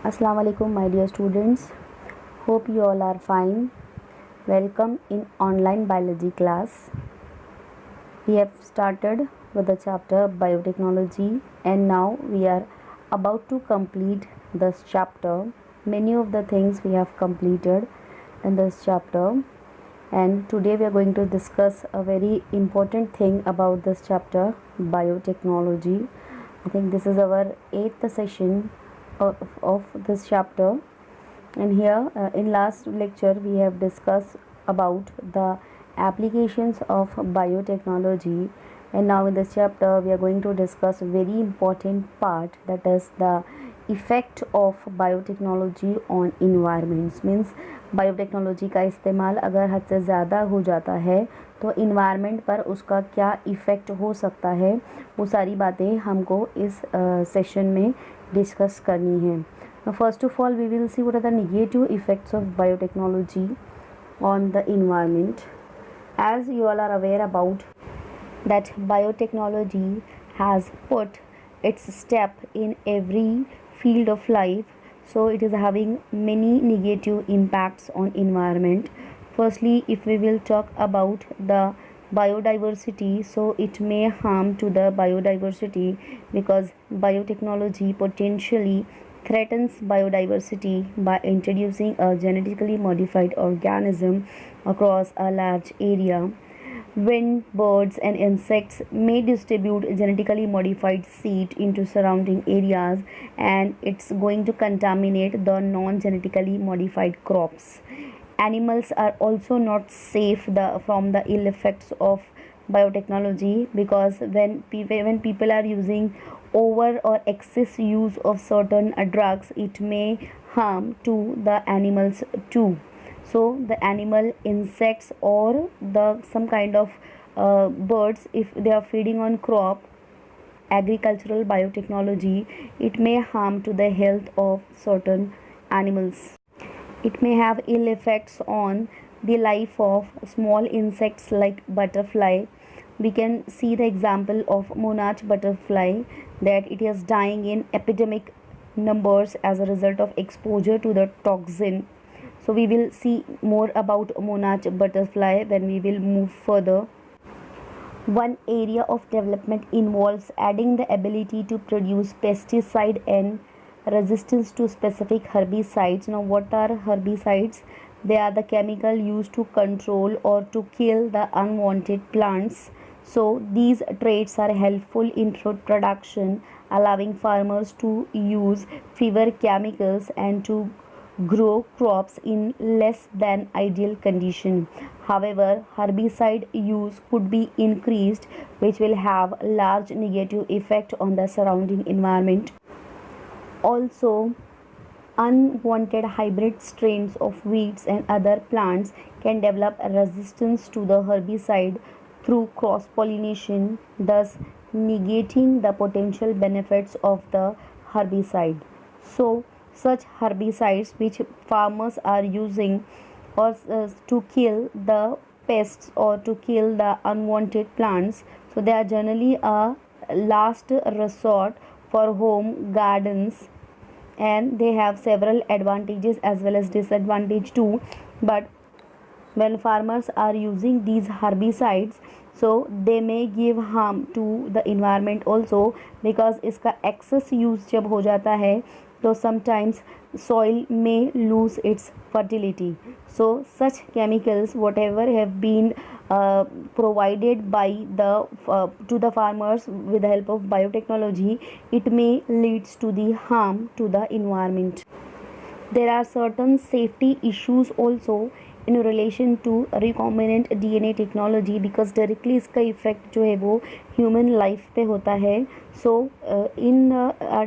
Assalamu alaikum, my dear students. Hope you all are fine. Welcome in online biology class. We have started with the chapter biotechnology, and now we are about to complete this chapter. Many of the things we have completed in this chapter, and today we are going to discuss a very important thing about this chapter, biotechnology. I think this is our 8th session of this chapter, and here in last lecture we have discussed about the applications of biotechnology, and now in this chapter we are going to discuss a very important part, that is the effect of biotechnology on environments. Means biotechnology का इस्तेमाल अगर हद से ज़्यादा हो जाता है तो इन्वायरमेंट पर उसका क्या इफ़ेक्ट हो सकता है, वो सारी बातें हमको इस सेशन में डिस्कस करनी है. First of all, we will see what are the negative effects of biotechnology on the environment. As you all are aware about that biotechnology has put its step in every field of life, so it is having many negative impacts on environment. Firstly, if we will talk about the biodiversity, so it may harm to the biodiversity because biotechnology potentially threatens biodiversity by introducing a genetically modified organism across a large area. When birds and insects may distribute genetically modified seed into surrounding areas, and it's going to contaminate the non-genetically modified crops. Animals are also not safe from the ill effects of biotechnology because when people are using over or excess use of certain drugs, it may harm to the animals too. So the animal, insects, or the some kind of birds, if they are feeding on crop, agricultural biotechnology, it may harm to the health of certain animals. It may have ill effects on the life of small insects like butterfly. We can see the example of monarch butterfly, that it is dying in epidemic numbers as a result of exposure to the toxin. So we will see more about monarch butterfly when we will move further. One area of development involves adding the ability to produce pesticide and resistance to specific herbicides. Now, what are herbicides? They are the chemical used to control or to kill the unwanted plants. So these traits are helpful in fruit production, allowing farmers to use fewer chemicals and to grow crops in less than ideal condition. However, herbicide use could be increased, which will have large negative effect on the surrounding environment. Also, unwanted hybrid strains of weeds and other plants can develop resistance to the herbicide through cross pollination, thus negating the potential benefits of the herbicide. So such herbicides which farmers are using or to kill the pests or to kill the unwanted plants, so they are generally a last resort for home gardens, and they have several advantages as well as disadvantage too. But when farmers are using these herbicides, so they may give harm to the environment also, because इसका excess use जब हो जाता है तो sometimes soil may lose its fertility. So such chemicals whatever have been provided by the to the farmers with the help of biotechnology, it may leads to the harm to the environment. There are certain safety issues also in relation to recombinant DNA technology, because directly इसका effect जो है वो human life पे होता है. सो इन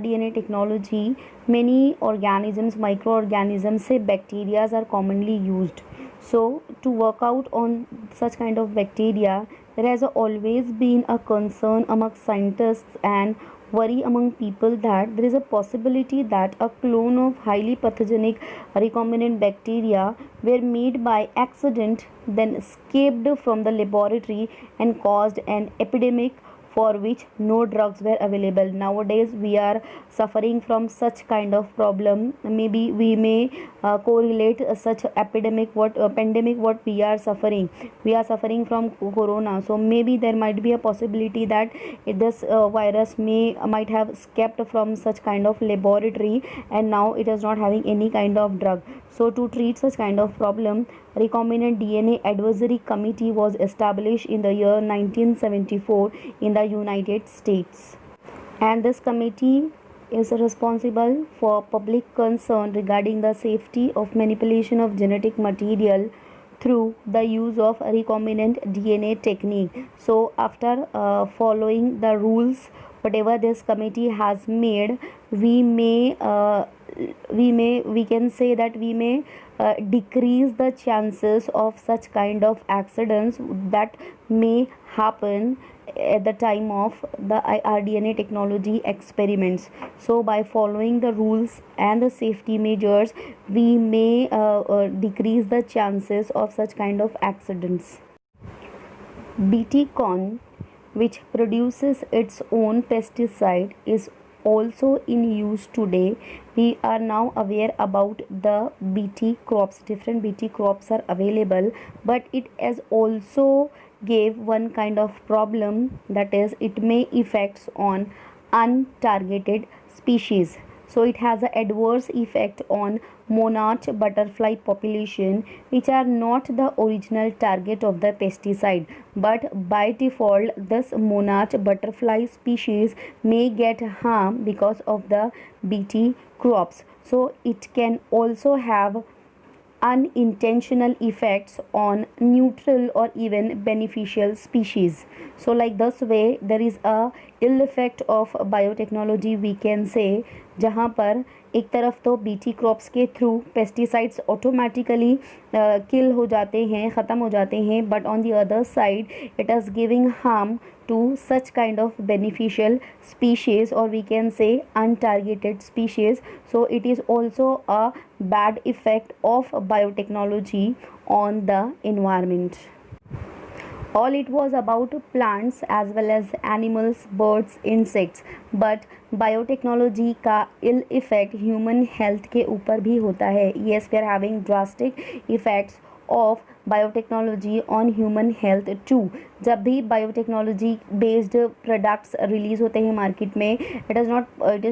DNA technology many organisms, microorganisms से bacterias are commonly used. So to work out on such kind of bacteria, there has always been a concern among scientists and worry among people that there is a possibility that a clone of highly pathogenic recombinant bacteria were made by accident, then escaped from the laboratory and caused an epidemic for which no drugs were available. Nowadays we are suffering from such kind of problem. Maybe we may correlate such epidemic, what pandemic, what we are suffering. We are suffering from corona, so maybe there might be a possibility that this virus might have escaped from such kind of laboratory, and now it is not having any kind of drug. So to treat such kind of problem, recombinant DNA advisory committee was established in the year 1974 in the United States, and this committee is responsible for public concern regarding the safety of manipulation of genetic material through the use of recombinant DNA technique. So after following the rules whatever this committee has made, we can say that we may decrease the chances of such kind of accidents that may happen at the time of the rDNA technology experiments. So by following the rules and the safety measures, we may decrease the chances of such kind of accidents. BT corn, which produces its own pesticide, is also in use today. We are now aware about the BT crops. Different BT crops are available, but it has also gave one kind of problem, that is it may effects on untargeted species. So it has an adverse effect on monarch butterfly population, which are not the original target of the pesticide, but by default this monarch butterfly species may get harm because of the BT crops. So it can also have unintentional effects on neutral or even beneficial species. So like this way there is a ill effect of biotechnology, we can say, जहाँ पर एक तरफ तो BT crops के through pesticides automatically किल हो जाते हैं, ख़त्म हो जाते हैं, but on the other side it is giving harm to such kind of beneficial species, or we can say untargeted species. So it is also a bad effect of biotechnology on the environment. All it was about plants as well as animals, birds, insects, but biotechnology का इल effect human health के ऊपर भी होता है. Yes, we are having drastic effects of biotechnology on human health too. जब भी biotechnology based products release होते हैं मार्केट में, it is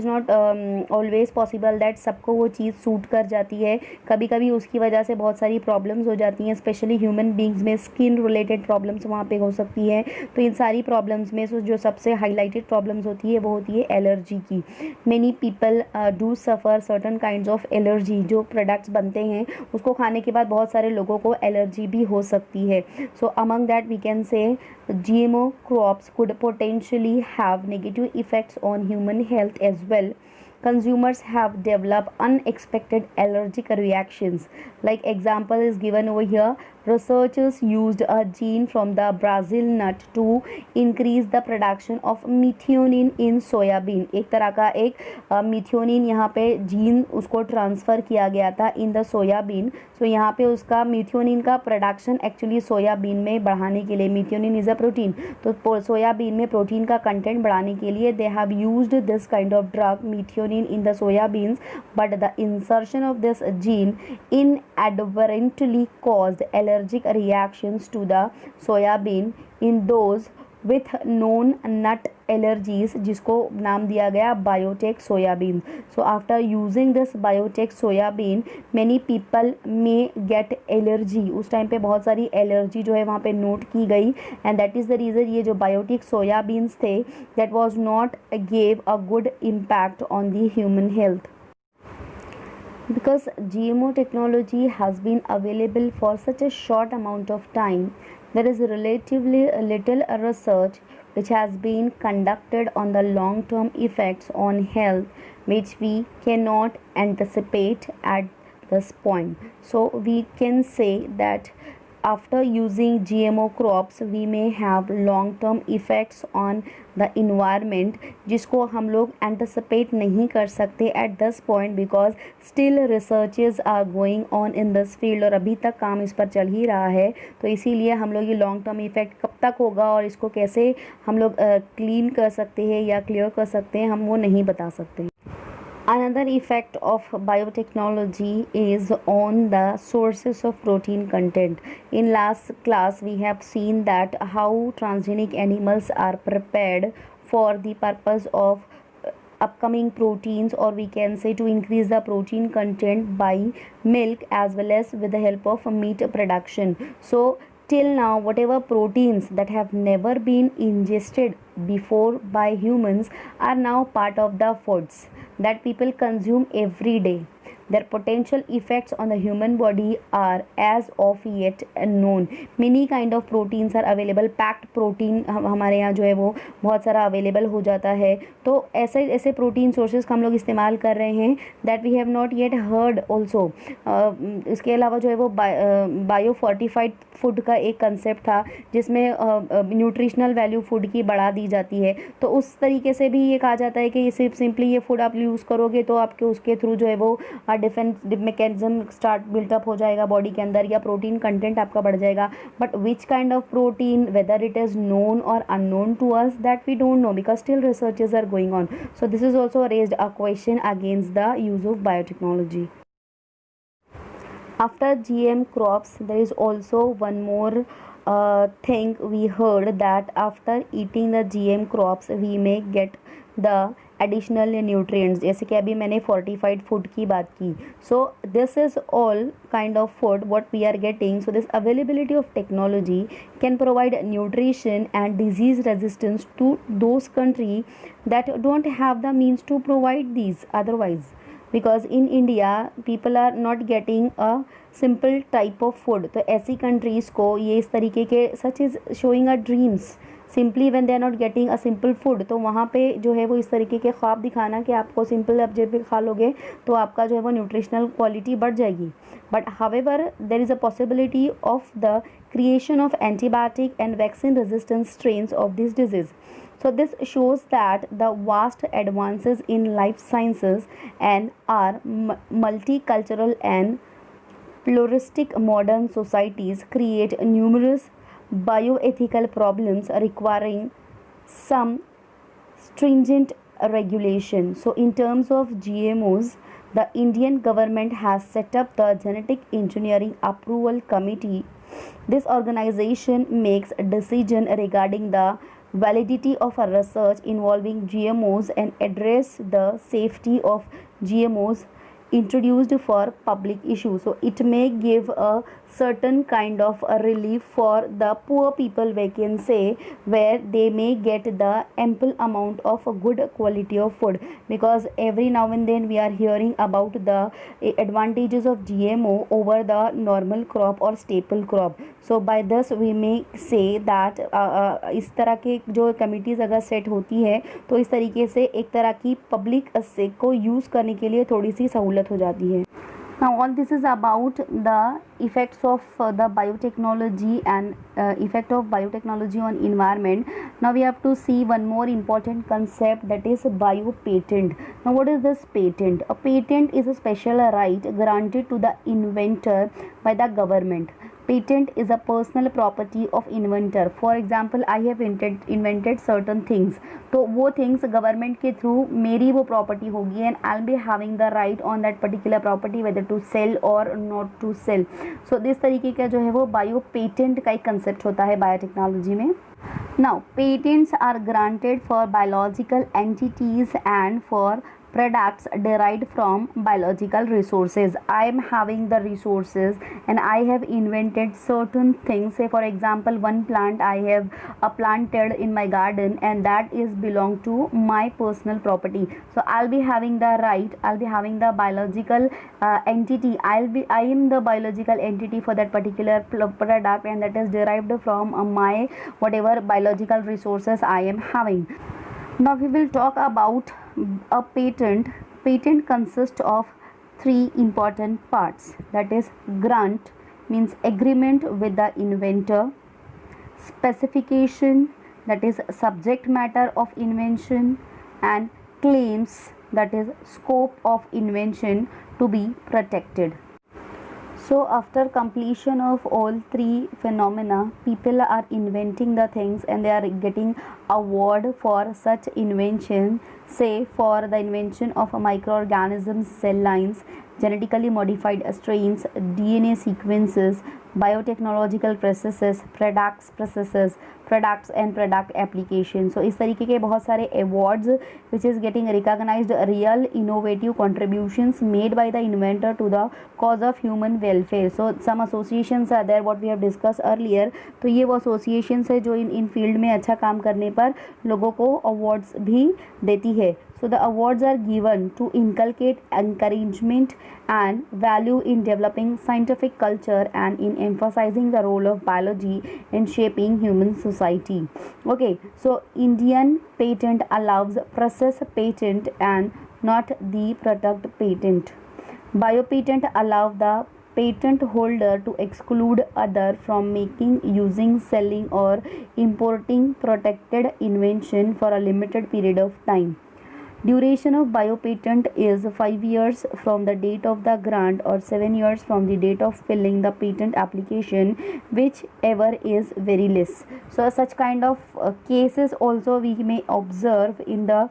not always possible that सबको वो चीज़ सूट कर जाती है. कभी कभी उसकी वजह से बहुत सारी प्रॉब्लम्स हो जाती हैं, स्पेशली ह्यूमन बींग्स में स्किन रिलेटेड प्रॉब्लम्स वहाँ पे हो सकती है. तो इन सारी प्रॉब्लम्स में जो सबसे हाईलाइटेड प्रॉब्लम्स होती है वो होती है एलर्जी की. Many people do suffer certain kinds of allergy. जो प्रोडक्ट्स बनते हैं उसको खाने के बाद बहुत सारे लोगों को एलर्जी भी हो सकती है. So among that we can say GMO crops could potentially have negative effects on human health as well. Consumers have developed unexpected allergic reactions. Like example is given over here. Researchers used a gene from the Brazil nut to increase the production of methionine in soybean. एक तरह का एक methionine यहाँ पे gene उसको transfer किया गया था इन द सोयाबीन. सो यहाँ पे उसका मिथियोनिन का प्रोडक्शन एक्चुअली सोयाबीन में बढ़ाने के लिए, मिथियोनिन इज़ अ प्रोटीन, तो सोयाबीन में प्रोटीन का कंटेंट बढ़ाने के लिए they have used this kind of drug methionine in the soybeans, but the insertion of this gene inadvertently caused allergic reactions to the soybean in those with known nut allergies, जिसको नाम दिया गया biotech soybean. So after using this biotech soybean many people may get allergy. उस time पे बहुत सारी allergy जो है वहाँ पे नोट की गई, and that is the reason ये जो बायोटेक सोयाबीन्स थे that was not gave a good impact on the human health. Because GMO technology has been available for such a short amount of time, there is relatively little research which has been conducted on the long-term effects on health, which we cannot anticipate at this point. So we can say that after using GMO crops we may have long term effects on the environment, जिसको हम लोग anticipate नहीं कर सकते at this point because still researches are going on in this field और अभी तक काम इस पर चल ही रहा है. तो इसीलिए हम लोग ये लॉन्ग टर्म इफ़ेक्ट कब तक होगा और इसको कैसे हम लोग क्लीन कर सकते हैं या क्लियर कर सकते हैं, हम वो नहीं बता सकते. Another effect of biotechnology is on the sources of protein content. In last class we have seen that how transgenic animals are prepared for the purpose of upcoming proteins, or we can say to increase the protein content by milk as well as with the help of meat production. So till now whatever proteins that have never been ingested before by humans are now part of the foods that people consume every day. Their potential effects on the human body are as of yet unknown. Many kind of proteins are available. Packed protein हमारे यहाँ जो है वो बहुत सारा available हो जाता है. तो ऐसे ऐसे प्रोटीन सोर्सेज का हम लोग इस्तेमाल कर रहे हैं that we have not yet heard also. इसके अलावा जो है वो बायो फोर्टिफाइड फूड का एक कंसेप्ट था जिसमें न्यूट्रिशनल वैल्यू फूड की बढ़ा दी जाती है. तो उस तरीके से भी ये कहा जाता है कि सिर्फ सिंपली ये फूड आप यूज़ करोगे तो आपके उसके थ्रू जो है वो डिफेंस मैकेनिज्म स्टार्ट बिल्टअप हो जाएगा बॉडी के अंदर, या प्रोटीन कंटेंट आपका बढ़ जाएगा. But which kind of protein, whether it is known और unknown to us, that we don't know because still researches are going on. So this is also raised a question against the use of biotechnology. After GM crops, there is also one more thing we heard that after eating the GM crops we may get the additional nutrients. जैसे कि अभी मैंने fortified food की बात की. So this is all kind of food what we are getting. So this availability of technology can provide nutrition and disease resistance to those countries that don't have the means to provide these otherwise. Because in India people are not getting a simple type of food. तो ऐसी countries को ये इस तरीके के such is showing a dreams simply when they are not getting a simple food. तो वहाँ पे जो है वो इस तरीके के ख्वाब दिखाना कि आपको सिंपल आप जब भी खा लोगे तो आपका जो है वो न्यूट्रिशनल क्वालिटी बढ़ जाएगी. But however there is a possibility of the creation of antibiotic and vaccine resistant strains of this disease. So this shows that the vast advances in life sciences and our multicultural and pluralistic modern societies create numerous bioethical problems requiring some stringent regulation. So in terms of GMOs, the Indian government has set up the Genetic Engineering Approval Committee. This organization makes a decision regarding the validity of a research involving GMOs and address the safety of GMOs introduced for public issue. So it may give a certain kind of a relief for the poor people, we can say, where they may get the ample amount of a good quality of food, because every now and then we are hearing about the advantages of GMO over the normal crop or staple crop. So by this we may say that इस तरह के जो committees अगर set होती है तो इस तरीके से एक तरह की पब्लिक से को यूज़ करने के लिए थोड़ी सी सहूलत हो जाती है. Now all this is about the effects of the biotechnology and effect of biotechnology on environment. Now we have to see one more important concept, that is biopatent. Now what is this patent? A patent is a special right granted to the inventor by the government. Patent is a personal property of inventor. For example, I have invented certain things. तो वो things government के through मेरी वो property होगी and I'll be having the right on that particular property whether to sell or not to sell. So this तरीके का जो है वो bio patent का एक concept होता है biotechnology में. Now patents are granted for biological entities and for products derived from biological resources. I am having the resources and I have invented certain things. Say for example, one plant I have planted in my garden and that is belong to my personal property. So I'll be having the right, I'll be having the biological entity. I am the biological entity for that particular product, and that is derived from my whatever biological resources I am having. Now we will talk about a patent. Patent consists of three important parts, that is grant, means agreement with the inventor. Specification, that is subject matter of invention. And claims, that is scope of invention to be protected. So after completion of all three phenomena, people are inventing the things and they are getting award for such invention. Say for the invention of microorganisms, cell lines, genetically modified strains, DNA sequences, biotechnological processes, products and product application. So इस तरीके के बहुत सारे awards which is getting recognized real innovative contributions made by the inventor to the cause of human welfare. So some associations are there what we have discussed earlier. तो ये वो associations है जो इन field में अच्छा काम करने पर लोगों को awards भी देती है. So the awards are given to inculcate encouragement and value in developing scientific culture and in emphasizing the role of biology in shaping human society. Okay, so Indian patent allows process patent and not the product patent. Biopatent allow the patent holder to exclude other from making, using, selling or importing protected invention for a limited period of time. Duration of biopatent is 5 years from the date of the grant or 7 years from the date of filling the patent application, whichever is very less. So such kind of cases also we may observe in the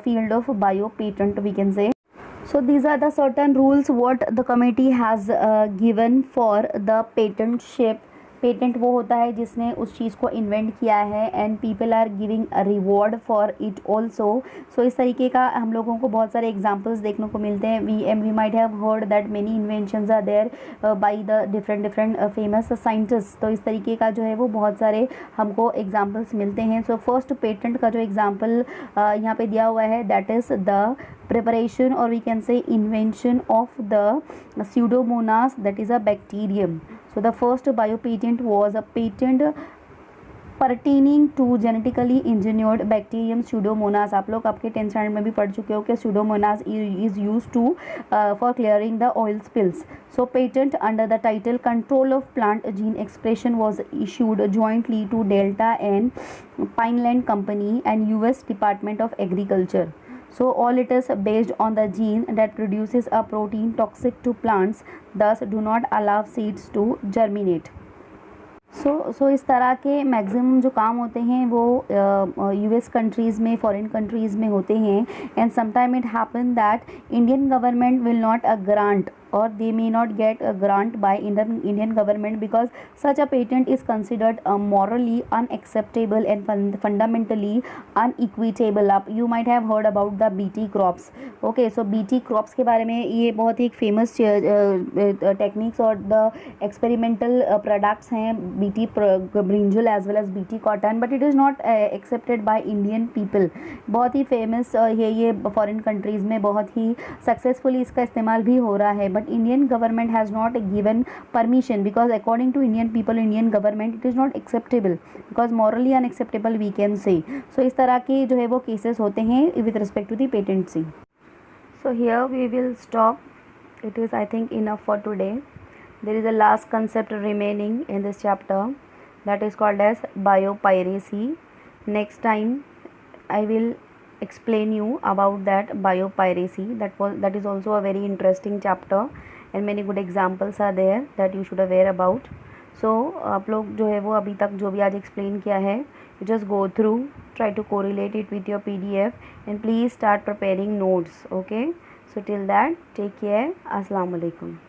field of biopatent, we can say. So these are the certain rules what the committee has given for the patentship. Patent वो होता है जिसने उस चीज़ को invent किया है and people are giving a reward for it also. So इस तरीके का हम लोगों को बहुत सारे एग्जांपल्स देखने को मिलते हैं. We might have heard that many inventions are there by the different famous scientist. तो इस तरीके का जो है वो बहुत सारे हमको एग्जाम्पल्स मिलते हैं. सो फर्स्ट पेटेंट का जो एग्जाम्पल यहाँ पे दिया हुआ है that is the preparation or we can say invention of the pseudomonas, that is a bacterium. So the first biopatent was a patent pertaining to genetically engineered bacterium pseudomonas. आप लोग आपके 10th standard में भी पढ़ चुके हो कि pseudomonas is used to for clearing the oil spills. So patent under the title control of plant gene expression was issued jointly to Delta and Pineland Company and US Department of Agriculture. So all it is based on the gene that produces a protein toxic to plants, thus do not allow seeds to germinate. सो इस तरह के maximum जो काम होते हैं वो US countries में, foreign countries में होते हैं. And sometime it happen that Indian government will not a grant or they may not get a grant by Indian government because such a patent is considered morally unacceptable and fundamentally unequitable. आप you might have heard about the BT crops. Okay, so BT crops के बारे में ये बहुत ही famous techniques और the experimental products हैं BT brinjal as well as BT cotton, but it is not accepted by Indian people. बहुत ही famous है ये foreign countries में, बहुत ही successfully इसका इस्तेमाल भी हो रहा है. But Indian government has not given permission because according to Indian people, Indian government, it is not acceptable because morally unacceptable we can say. So इस तरह के जो है वो cases होते हैं with respect to the patency. So here we will stop. It is I think enough for today. There is a last concept remaining in this chapter that is called as biopiracy. Next time I will explain you about that biopiracy. That is also a very interesting chapter and many good examples are there that you should aware about. So आप लोग जो है वो अभी तक जो भी आज explain किया है, you just go through, try to correlate it with your PDF and please start preparing notes. Okay, so till that take care. Assalamu alaikum.